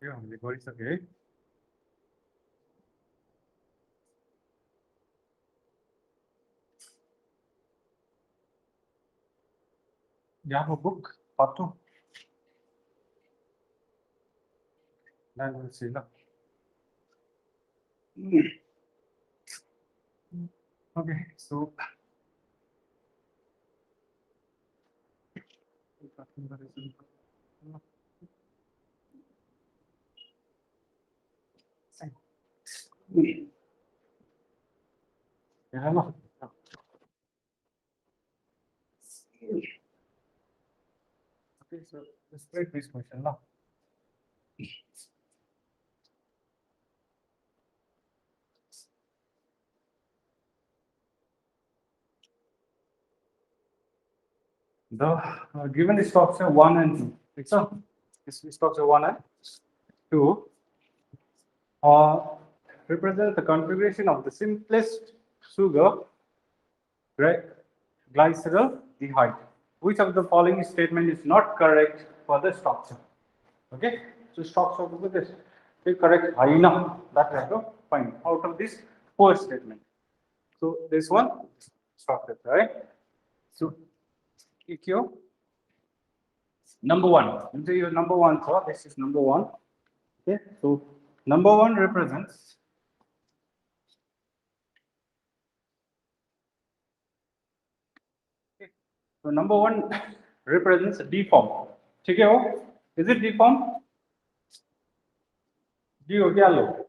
यो हामीले गरिसक्यो है। Yahoo book part 2. Then we'll see. Okay, so hello. Okay, so let's break this question now. The given stocks are 1 and 2. Right, so this stocks are 1 and 2 represent the configuration of the simplest sugar glyceraldehyde. Which of the following statement is not correct for the structure? Okay, so structure of this is correct. That we have to find out of this four statement. So this one structure, right? So EQ number one. Into your number one, so this is number one. Okay, so number one represents so number one represents D form. ठीक है वो? Is it D form? D हो गया लो.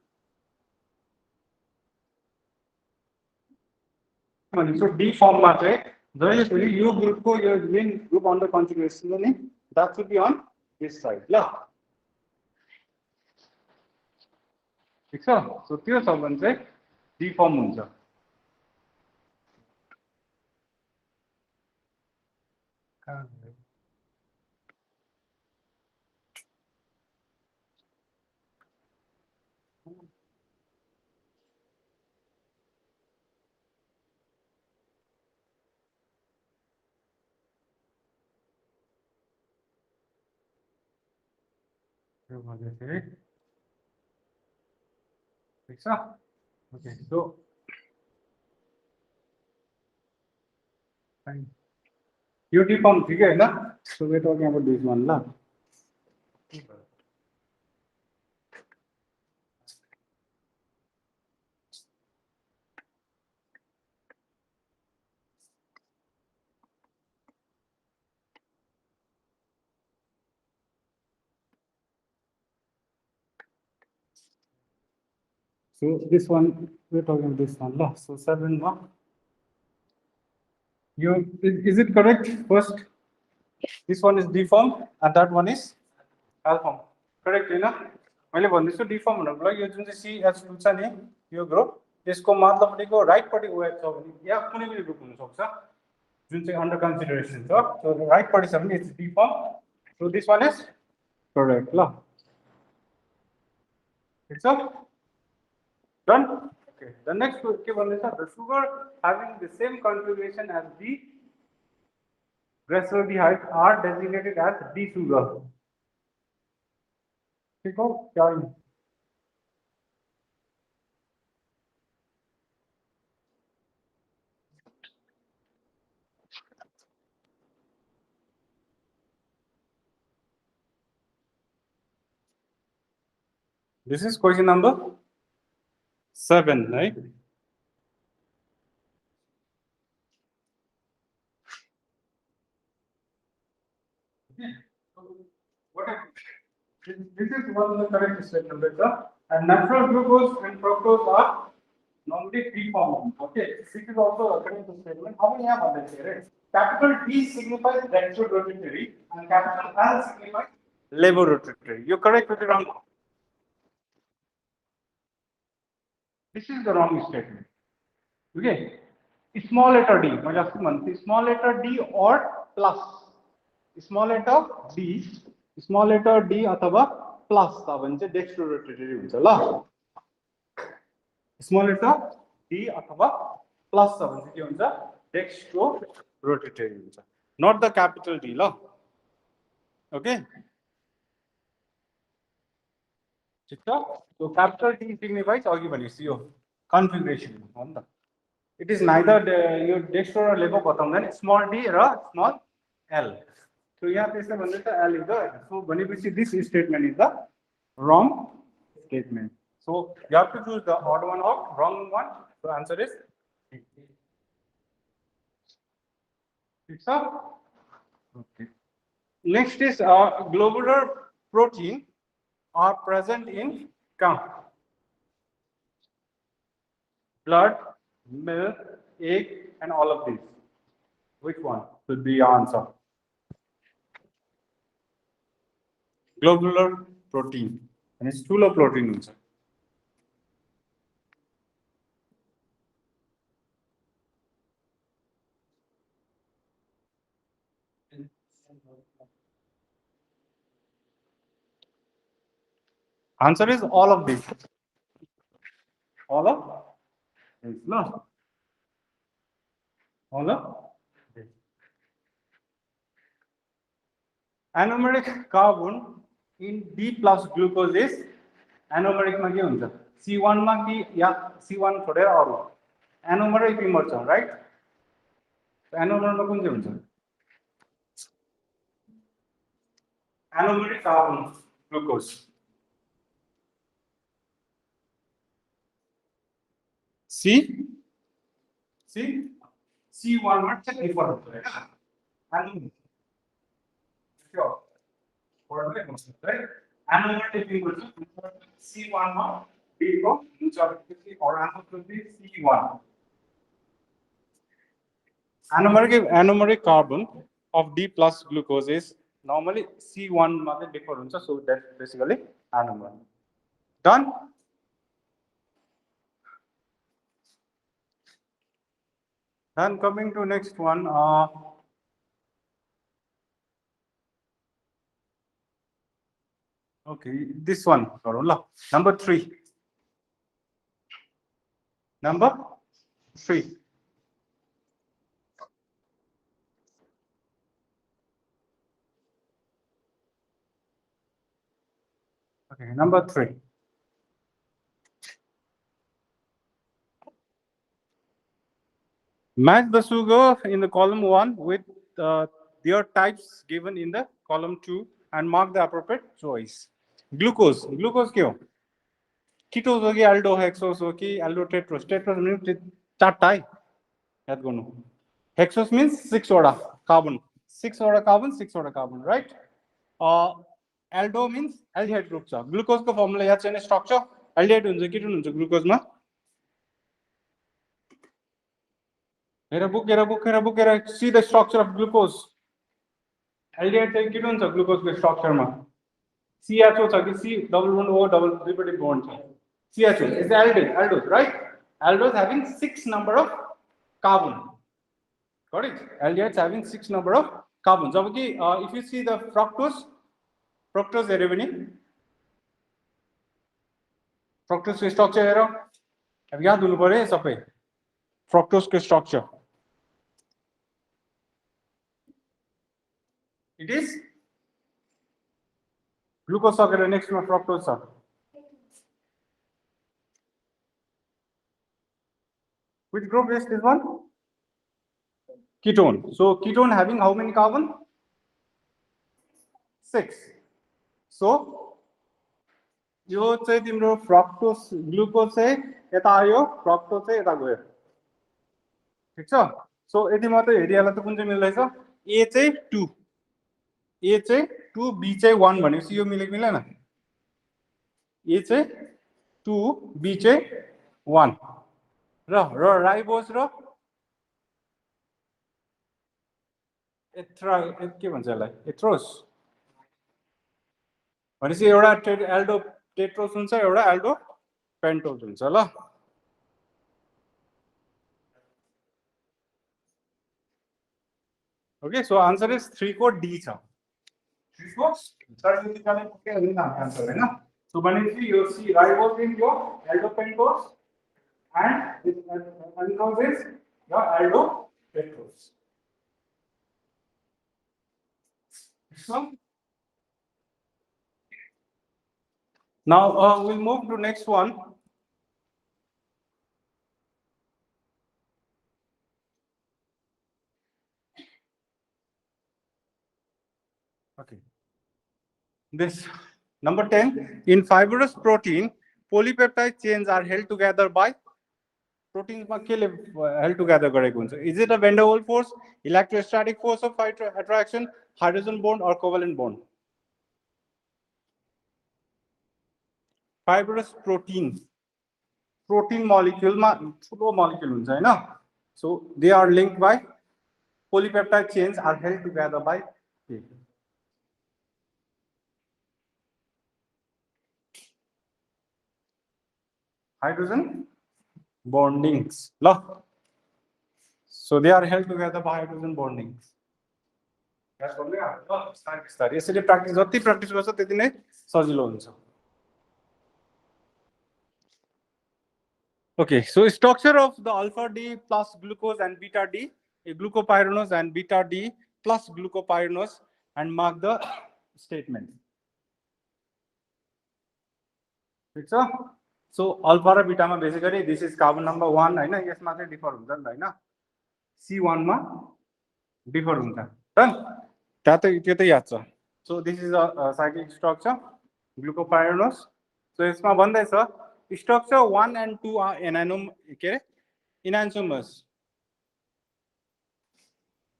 So D form मात्रै जहिले यो group को यो main group on the configuration ने that should be on this side ल. ठीक छ? So त्यो छ भने चाहिँ D form हुन्छ. ठीक छ? Okay, so fine. यो D form ठीक है ना? So we're talking about this one lah. So this one we're talking about this one lah. So 7 lah. Is it correct? First, this one is D form and that one is L form. Correct, है ना? मैले भन्दैछु D form भन्नुको लागि यो जुन चाहिँ CH2 छ नि यो ग्रुप यसको माथिल्लोपट्टिको राइटपट्टि OH छ भने या कुनै पनि ग्रुप हुन सक्छ जुन चाहिँ अन्डर कन्सिडरेसन छ. So राइटपट्टि छ भने it's D form. So this one is correct ल. It's up. Done? Okay. The next one is the sugar having the same configuration as the glyceraldehyde are designated as D sugar. This is question number 7, right? This is one of the correct statement, and natural glucose and fructose are normally preformed. Okay, this is also a correct statement. How many have on this? Capital D signifies retrorotatory and capital L signifies levorotatory. You're correct with the wrong. This is the wrong statement. Okay, small letter D. Small letter D or plus. Small letter D अथवा plus छ भने चाहिँ dextrorotatory हुन्छ ल. Small letter D अथवा plus छ भने चाहिँ के हुन्छ dextrorotatory हुन्छ. Not the capital D ल. Okay. ठिक छ सो क्यापिटल टी सिग्निफाइज अघि भनेपछि यो कन्फिगरेसन हो नि त इट इज नाइदर यो डेक्स्ट्रो र लेभो बताउँदैन स्मल डी र स्मल एल सो यहाँ त्यसले भन्दैछ एल इज द सो भनेपछि this statement is the wrong statement so you have to choose the odd one out wrong one so answer is ठीक छ okay next is globular protein are present in count blood, milk, egg, and all of these. Which one should be your answer? Globular protein. And it's stool protein also. Answer is all of these. All of these. No. All of these. Anomeric carbon in D plus glucose is anomeric मा के हुन्छ C1 मा कि या C1 छोडेर अरु anomeric इमर्छ right anomeric मा कुन चाहिँ हुन्छ anomeric carbon glucose C1 मा चाहिँ डिफरेन्ट हुन्छ हैन anomeric इमर्छ C1 मा D को हुन्छ और answer should be C1 anomeric carbon of D plus glucose is normally C1 मा चाहिँ डिफर हुन्छ so that's basically anomeric done then coming to next one okay this one number 3 okay number 3 match the sugar in the column 1 with their types given in the column 2 and mark the appropriate choice glucose के हो कीटोज हो कि Aldo hexose हो कि Aldo Tedros Tedros means चारटा है याद गर्नु hexose means 6 वटा कार्बन 6 वटा carbon right Aldo means aldehyde group छ ग्लुकोज को फर्मुला याद छैन स्ट्रक्चर एल्डिहाइड हुन्छ कीटोन हुन्छ ग्लुकोज मा हेर बुकेर see the structure of glucose aldehyde चाहिँ कीटोन छ ग्लुकोज को स्ट्रक्चर मा CHO छ कि C double bond O double triple bond छ CHO is aldose right aldose having 6 number of carbon correct aldehydes having 6 number of carbon जबकि if you see the fructose हेर्यो भने fructose को structure हेर अब याद हुनु पर्यो सबै fructose को structure it is glucose sugar next one fructose which group is this one ketone so ketone having how many carbon 6 so यो चाहिँ तिम्रो fructose glucose चाहिँ यता आयो fructose चाहिँ यता गयो ठीक छ सो यति मात्र हेरिहाला त कुन चाहिँ मिल्दैछ A चाहिँ 2 A चाहिँ 2 B चाहिँ 1 भनेपछि यो मिलेको मिलेन A चाहिँ 2 B चाहिँ 1 र राइबोज र के भन्छ यसलाई एथ्रोस भनेपछि एउटा एल्डो टेट्रोस हुन्छ एउटा एल्डो पेन्टोस हुन्छ ल ओके सो आन्सर इज 3 को D छ 3 को सर्टिफिकेटले के हैन आन्सर हैन सो भनेपछि यो सी राइबोज इन यो Aldo pentose and this ancose is your aldo Tedros Now we'll move to next one. Okay. This number 10, in fibrous protein, polypeptide chains are held together by proteins held together. Is it a van der Waals force, electrostatic force of attraction, hydrogen bond, or covalent bond? Fibrous protein molecule molecule, so they are linked by polypeptide chains are held together by hydrogen bondings. So they are held together by hydrogen bondings. यसरी practice जति practice गर्छ त्यति नै सजिलो हुन्छ. Okay, so structure of the alpha D plus glucose and beta D, a glucopyranose and beta D plus glucopyranose, and mark the statement. So alpha र beta मा basically this is carbon number 1 हैन, यसमा चाहिँ differ हुन्छ नि हैन, C1 मा differ हुन्छ. Done? त्यो त याद छ. So this is a cyclic structure, glucopyranose. So यसमा भन्दैछ structure 1 and 2 are enantiomers.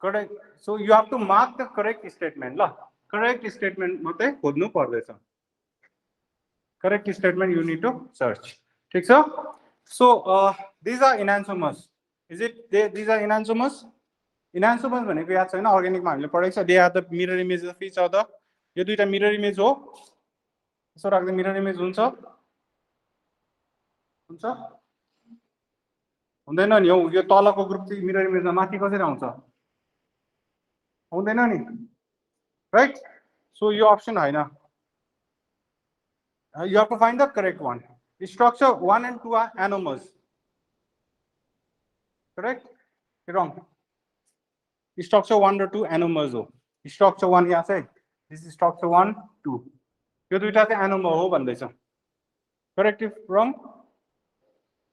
Correct. So you have to mark the correct statement. Correct statement मात्रै खोज्नु पर्दैछ. Correct statement you need to search. ठीक छ? So these are enantiomers. Is it these are enantiomers? Enantiomers भनेको याद छैन, organic मा हामीले पढेको छ. They are the mirror images of each other. यो दुईटा mirror image हो. यसो राख्दा mirror image हुन्छ. हुन्छ? हुँदैन नि हौ, यो तलको ग्रुप चाहिँ mirror image मा माथि कसरी आउँछ? हुँदैन नि. Right? So यो option हैन. You have to find the correct one. Structure 1 and 2 are anomers. Correct? Wrong. Structure 1 or 2 anomers हो. Structure 1 यहाँ चाहिँ this is structure 1 2. यो दुईटा चाहिँ anomer हो भन्दैछ. Correct if wrong?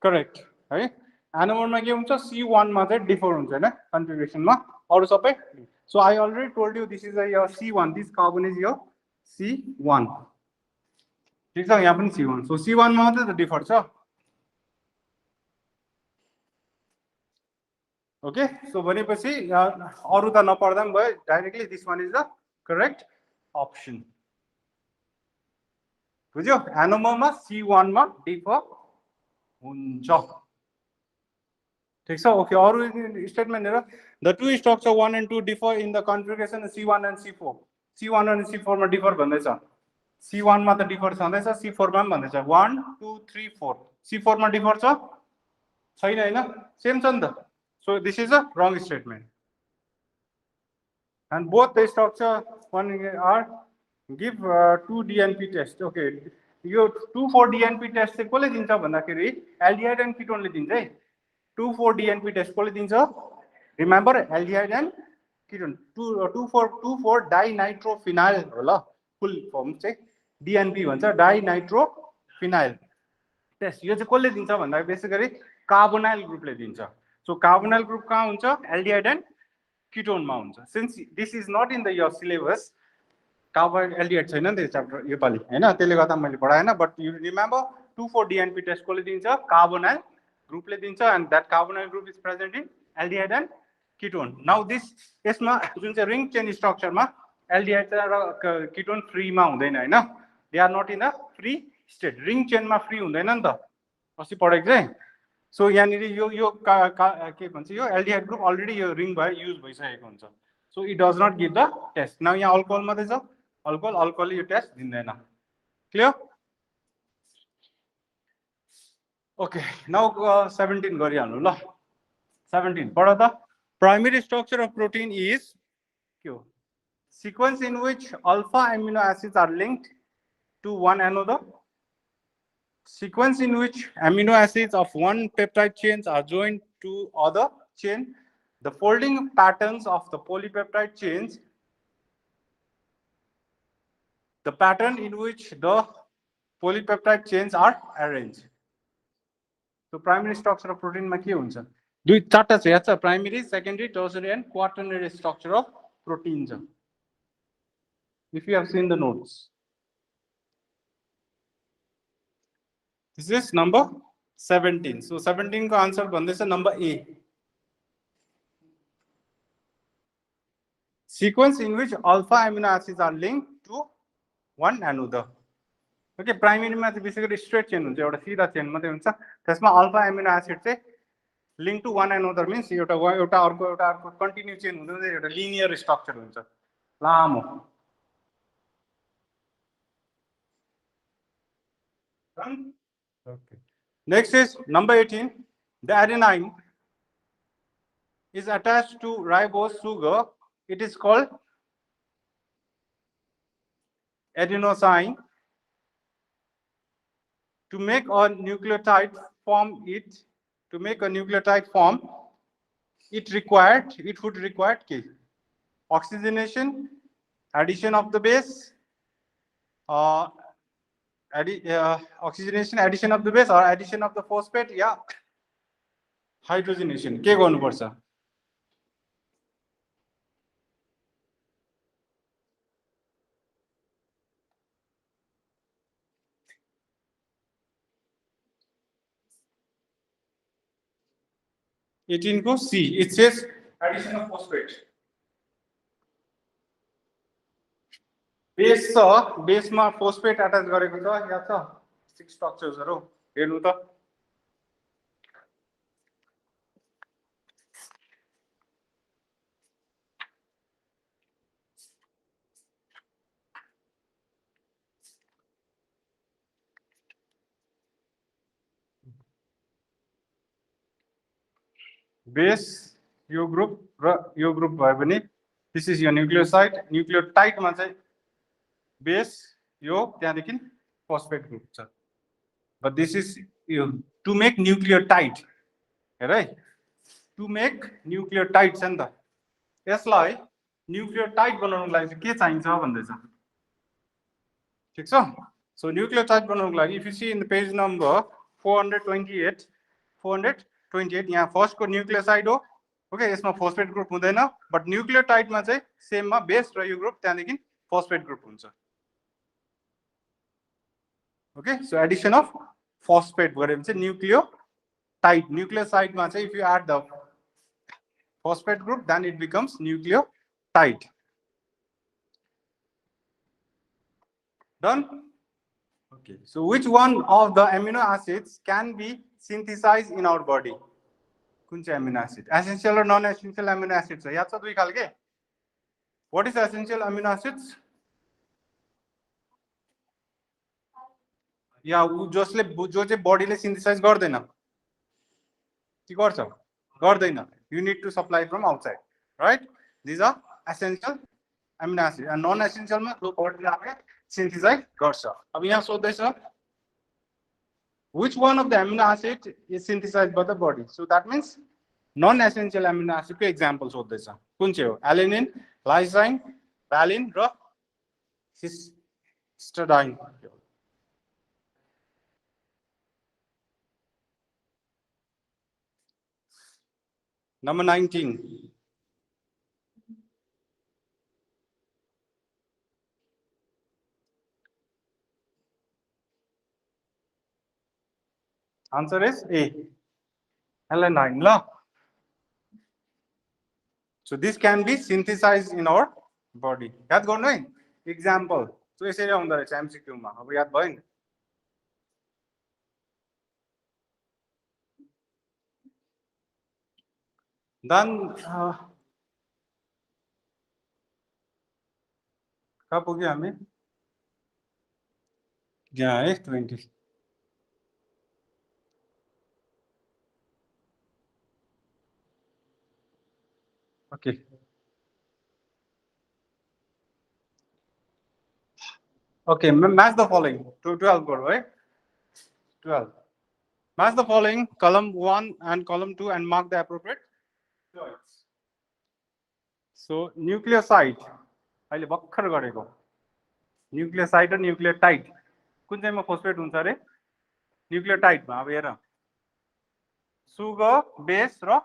Correct. है? Anomer मा के हुन्छ? C1 मा चाहिँ differ हुन्छ हैन, configuration मा. अरु सबै. So I already told you this is your C1. This carbon is your C1. ठीक छ, यहाँ पनि C1. So C1 मा मात्रै त differ छ. Okay, so भनेपछि अरु त नपढ्दा पनि भयो, directly this one is the correct option. बुझ्यो? Anomer मा C1 मा differ हुन्छ. ठीक छ? Okay, अरु statement हेर. The two structure 1 and 2 differ in the configuration of C1 and C4. C1 and C4 मा differ भन्दैछ. C1 मा त differ छँदैछ, C4 मा पनि भन्दैछ. 1 2 3 4. C4 मा differ छ? छैन हैन? Same छ नि त. So this is a wrong statement. And both the structure one are give 2 DNP test. Okay, यो 2,4 DNP test चाहिँ कसले दिन्छ भन्दाखेरि aldehyde and ketone ले दिन्छ है. 2,4 DNP test कसले दिन्छ? Remember aldehyde and ketone. 2,4 dinitrophenyl हो ल, full form चाहिँ DNP भन्छ, dinitrophenyl test. यो चाहिँ कसले दिन्छ भन्दाखेरि basically carbonyl group ले दिन्छ. So carbonyl group कहाँ हुन्छ? Aldehyde and ketone मा हुन्छ. Since this is not in the your syllabus, carbonyl aldehyde छैन नि त्यो chapter यो पाली हैन, त्यसले गर्दा मैले पढाएन. But you remember 2,4 DNP test कसले दिन्छ? Carbonyl group ले दिन्छ, and that carbonyl group is present in aldehyde and ketone. Now this यसमा जुन चाहिँ ring chain structure मा aldehyde र ketone free मा हुँदैन हैन. They are not in a free state. Ring chain मा free हुँदैन नि त, अस्ति पढेको चाहिँ. So यानी यो के भन्छ, यो aldehyde group already यो ring भयो use भइसकेको हुन्छ. So it does not give the test. Now यहाँ alcohol मात्रै छ, alcohol यो test दिँदैन. Clear? Okay, now 17 गरिहाल्नु ल. 17 पढ त. Primary structure of protein is sequence in which alpha amino acids are linked to one another. Sequence in which amino acids of one peptide chains are joined to other chain. The folding patterns of the polypeptide chains. The pattern in which the polypeptide chains are arranged. So primary structure of protein ma ke huncha? दुई चारटा छ याद छ, primary, secondary, tertiary and quaternary structure of protein छ. If you have seen the notes. This is number 17. So 17 को answer भन्दैछ number A. Sequence in which alpha amino acids are linked to one another. Okay, primary मा चाहिँ basically straight chain हुन्छ, एउटा सिधा chain मात्रै हुन्छ. त्यसमा अल्फा एमिनो एसिड चाहिँ लिंक टू वन एनदर मीन्स एउटा अर्को कन्टिन्यू चेन हुँदैन, एउटा लिनियर स्ट्रक्चर हुन्छ, लामो. Okay. Next is number 18. The adenine is attached to ribose sugar. It is called adenosine. To make a nucleotide form, it would require oxygenation, addition of the base, oxygenation, addition of the base, or addition of the phosphate, yeah, hydrogenation. के गर्नुपर्छ? को C. It says addition of phosphate. Base छ, base मा phosphate attach गरेको छ, याद छ? 6 structures हरु हेर्नु त. Base यो group र यो group भयो भने this is your nucleoside. Nucleotide मा चाहिँ base यो त्यहाँदेखि phosphate group छ. But this is to make nucleotide, right? To make nucleotide छ नि त. यसलाई nucleotide बनाउनको लागि चाहिँ के चाहिन्छ भन्दै छ. ठीक छ? So nucleotide बनाउनको लागि, if you see in the page number 428 यहाँ फर्स्ट को न्यूक्लियोसाइड हो. ओके, यसमा फोस्फेट ग्रुप हुँदैन, बट न्यूक्लियोटाइड मा चाहिँ सेम मा बेस र यो ग्रुप त्यहाँदेखि फोस्फेट ग्रुप हुन्छ. Okay, so addition of phosphate गरे भने चाहिँ न्यूक्लियोटाइड. न्यूक्लियोसाइड मा चाहिँ if you add the phosphate group then it becomes nucleotide. Done. Okay, so which one of the amino acids can be synthesized in our body? कुन चाहिँ amino acid? Essential or non-essential amino acids? याद छ दुई खालके. What is essential amino acids? या जसले जो चाहिँ बडीले सिन्थेसाइज गर्दैन, के गर्छ? गर्दैन. You need to supply from outside, right? These are essential amino acids. And non-essential मा जो बडीले आफै synthesize गर्छ. अब यहाँ सोध्दैछ which one of the amino acid is synthesized by the body? So that means non-essential amino acid को example सोध्दैछ. कुन चाहिँ हो? Alanine, lysine, valine र histidine. Number 19. Answer is A. Alanine. So this can be synthesized in our body. याद गर्नु है. Example. So यसरी आउँदो रहेछ MCQ मा. अब याद भयो नि. Then कहाँ पुग्यो हामी? यहाँ है 20. Okay. Okay, match the following. 12 go, right? 12. Match the following, column 1 and column 2, and mark the appropriate choice. So nucleoside. अहिले भर्खर गरेको. Nucleoside or nucleotide. कुन चाहिँमा फोस्फेट हुन्छ अरे न्युक्लियोटाइडमा अब हेर सुगर बेस र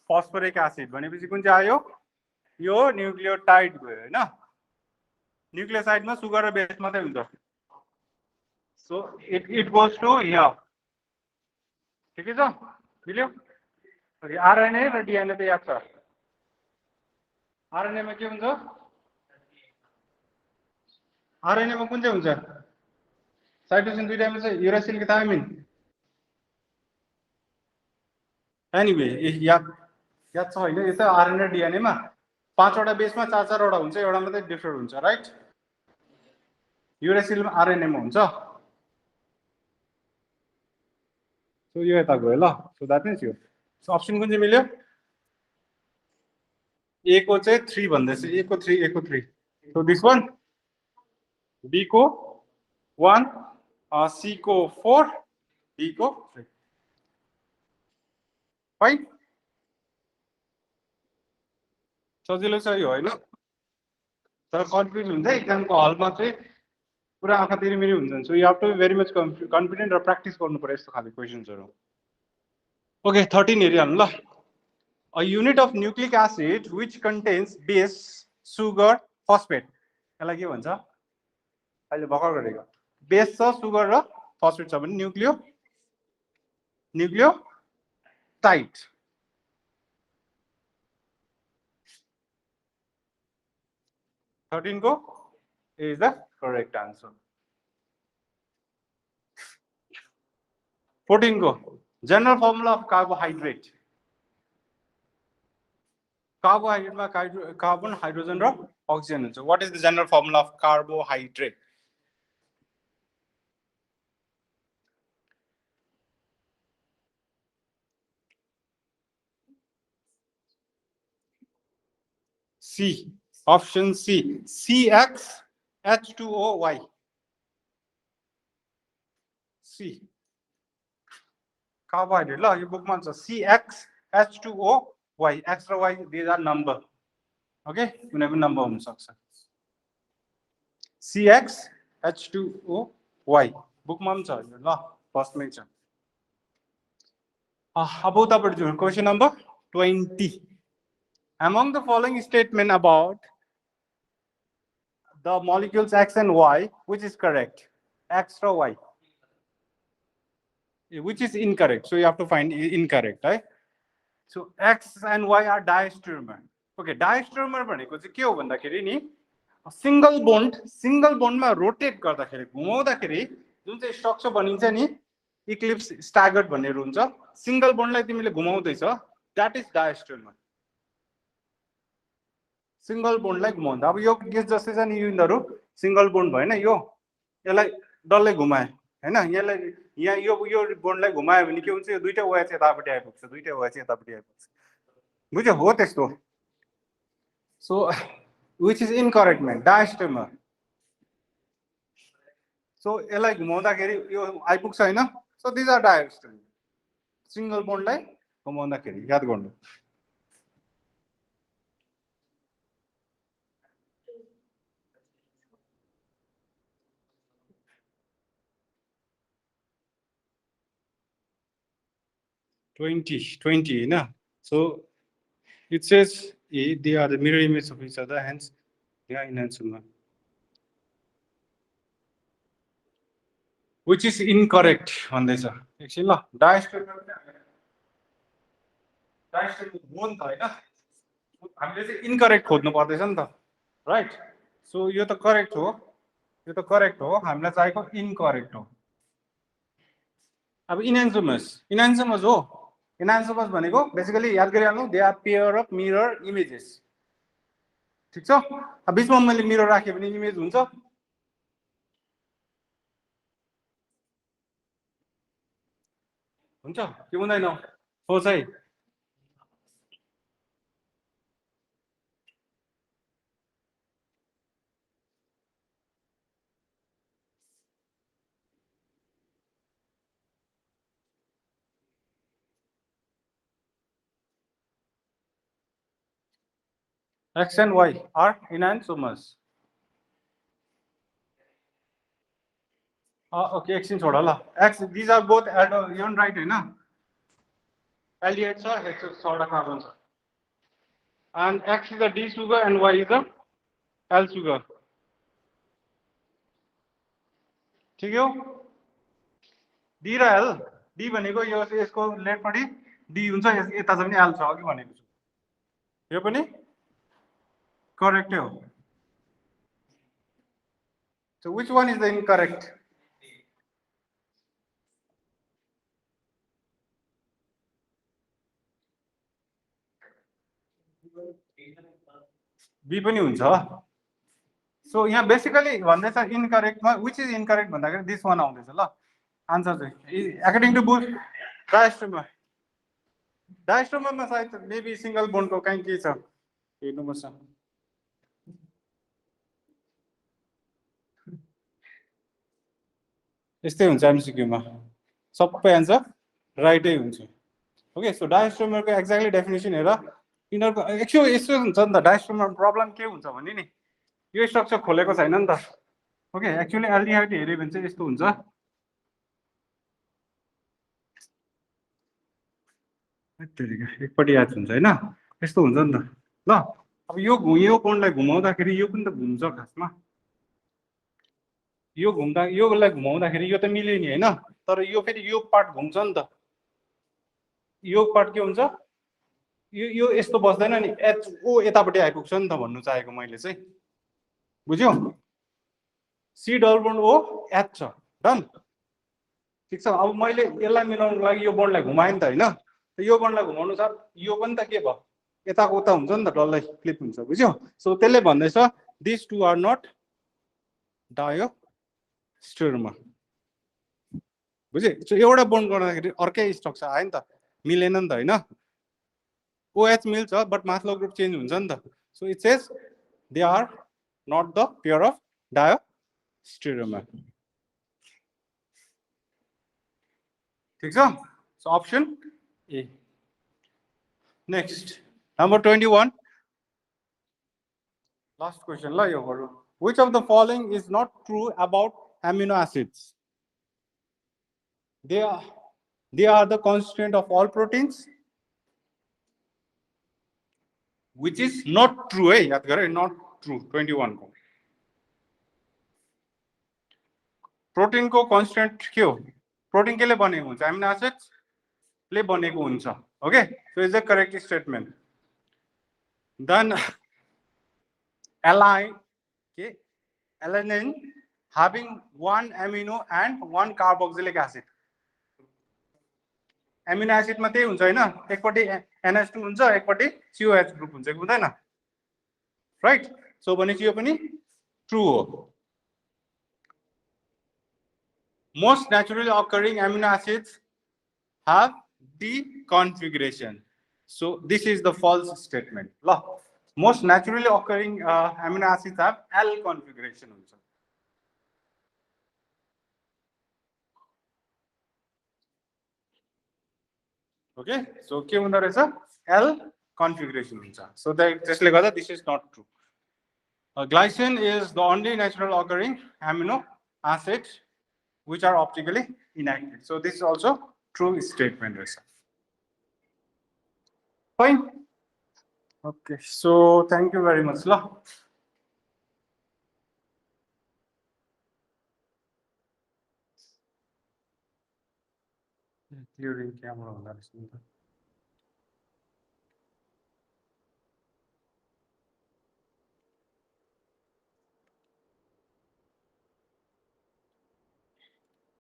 फस्फोरिक एसिड भनेपछि कुन चाहिँ आयो यो न्युक्लियोटाइड भयो हैन न्युक्लियोसाइडमा सुगर र बेस मात्रै हुन्छ so it goes to here ठिकै छ मिल्यो आरएनए र डिएनए त याद छ आरएनए मा के हुन्छ आरएनए मा कुन चाहिँ हुन्छ साइटोसिन दुईटामा चाहिँ युरासिल कि थाइमिन एनीवे याद छ हैन यो त आरएनए डिएनए मा पाँचवटा बेसमा चारवटा हुन्छ एउटा मात्रै डिफरेन्ट हुन्छ राइट युरासिल आरएनए मा हुन्छ सो यो यता गयो ल सो द्याट मिन्स यो सो अप्सन कुन चाहिँ मिल्यो ए को चाहिँ 3 भन्दैछ ए को 3 सो दिस वान बी को 1 सी को 4 डी को 3 फाइन सजिलो छ यो हैन तर कन्फ्युज हुन्छ एक्जामको हलमा चाहिँ पुरा आँखा तिरिमिरी हुन्छ so you have to be very much confident र प्र्याक्टिस गर्नु पर्यो यस्तो खाले क्वेसन्सहरू ओके 13 हेरिहाल्नु ल A unit of nucleic acid which contains base, sugar, phosphate. यसलाई के भन्छ अहिले भर्खर गरेको बेस छ सुगर र फस्फेट छ भने न्युक्लियोटाइड को is the correct answer 14 को general formula of carbohydrate carbohydrate मा carbon hydrogen र oxygen हुन्छ what is the general formula of carbohydrate C option C CxH2OY C carbohydrate ल यो बुकमा छ CxH2OY X र Y these are number okay कुनै पनि नम्बर हुन सक्छ CxH2OY बुकमा पनि छ ल फर्स्टमै छ अब तपाईहरु question number 20 among the following statement about the molecules X and Y which is correct X or Y which is incorrect so you have to find incorrect right so X and Y are diastereomer okay diastereomer भनेको चाहिँ के हो भन्दाखेरि नि single बन्डमा rotate गर्दाखेरि घुमाउँदाखेरि जुन चाहिँ structure बनिन्छ नि इक्लिप्स स्ट्यागर्ड भन्नेहरु हुन्छ सिंगल बन्डलाई तिमीले घुमाउँदैछ दैट इज डायस्टेरोमर सिंगल बन्डलाई घुमाउँदा अब यो केस जस्तै छ नि यिनीहरु सिंगल बन्ड भएन यो यसलाई डल्लै घुमाए हैन यसलाई यहाँ यो बन्डलाई घुमायो भने के हुन्छ यो दुईटा OH यतापटि आइपुग्छ दुईटा OH यतापटि आइपुग्छ बुझ्यो हो त्यस्तो so which is incorrect man diastereomer so यसलाई घुमाउँदाखेरि यो आइपुग्छ हैन so these are diastereomer single बन्डलाई घुमाउँदाखेरि याद गर्नु Twenty, na. So it says they are the mirror image of each other, hence they are enantiomer. Which is incorrect on this. Actually, diastereomer bone था हैन हामीले चाहिँ इनकरेक्ट खोज्नु पर्दैछ नि त राइट सो यो त करेक्ट हो हामीलाई चाहिएको इनकरेक्ट हो अब इनान्सोमर्स हो इनान्सोमर्स भनेको बेसिकली याद गरिहाल्नु they are pair of mirror images ठीक छ अब बीचमा मैले मिरर राखे भने इमेज हुन्छ के हुँदैन सोच है X and Y are enantiomers. Okay एकछिन छोड ल X these are both aldehyde right हैन एल्डिहाइड छ एक्स 6 कार्बन छ and X is the D sugar and Y is the L sugar. ठीक हो D र L D भनेको यो यसको लेफ्टपट्टि D हुन्छ यता चाहिँ पनि L छ अघि भनेको छु यो पनि करेक्ट हो so which one is the incorrect B पनि हुन्छ so यहाँ बेसिकली भन्दैछ इनकरेक्टमा which is incorrect भन्दाखेरि this one आउँदैछ ल आन्सर चाहिँ according to बुक डायस्ट्रोमरमा सायद मेबी सिंगल बोन्डको कहीँ के छ हेर्नुपर्छ यस्तै हुन्छ एमसीक्यूमा सबै आन्सर राइटै हुन्छ ओके सो डायस्ट्रोमरको एक्ज्याक्टली डेफिनेसन हेर यिनीहरूको एक्चुअली यस्तो हुन्छ नि त डायस्ट्रोमर प्रब्लम के हुन्छ भने नि यो स्ट्रक्चर खोलेको छैन नि त ओके एक्चुअली एल्डिहाइड हेऱ्यो भने चाहिँ यस्तो हुन्छ एकपट्टि याद हुन्छ हैन यस्तो हुन्छ नि त ल अब यो बोन्डलाई घुमाउँदाखेरि यो पनि त घुम्छ खासमा यो घुम्दा योलाई घुमाउँदाखेरि यो त मिल्यो नि हैन तर यो फेरि यो पार्ट घुम्छ नि त यो पार्ट के हुन्छ यो यस्तो बस्दैन नि एच ओ यतापट्टि आइपुग्छ नि त भन्नु चाहेको मैले चाहिँ बुझ्यौ C double bond O H छ डन ठिक छ अब मैले यसलाई मिलाउनको लागि यो बोन्डलाई घुमाएँ नि त हैन यो बोन्डलाई घुमाउनु साथ यो पनि त के भयो यताको उता हुन्छ नि त डल्लै फ्लिप हुन्छ बुझ्यौ सो त्यसले भन्दैछ दिस टु आर नट डायोस्टेरोमर बुझे सो एउटा बोन्ड गर्दाखेरि अर्कै स्ट्रक्चर आयो नि त मिलेन नि त हैन OH मिल्छ बट माथिल्लो ग्रुप चेन्ज हुन्छ नि त so it says they are not the pair of diastereomer ठीक छ so option A next number 21 last question ल यो गरौँ which of the following is not true about amino acids they are the constituent of all proteins which is not true है याद गरे not true 21 को protein को constant के हो प्रोटीन केले बनेको हुन्छ एमिनो एसिड्स ले बनेको हुन्छ okay so is the correct statement then alanine having one amino and one carboxylic acid amino acid मा त्यही हुन्छ हैन एकपट्टि NH2 हुन्छ एकपट्टि COH ग्रुप हुन्छ कि हुँदैन राइट सो भनेपछि यो पनि ट्रू हो most naturally occurring amino acids have D configuration so this is the false statement ल most naturally occurring amino acids have L configuration हुन्छ okay so के हुँदो रहेछ L configuration हुन्छ so त्यसले गर्दा this is not true glycine is the only natural occurring amino acid which are optically inactive so this is also true statement रहेछ fine okay so thank you very much ल clearing camera होला रहेछ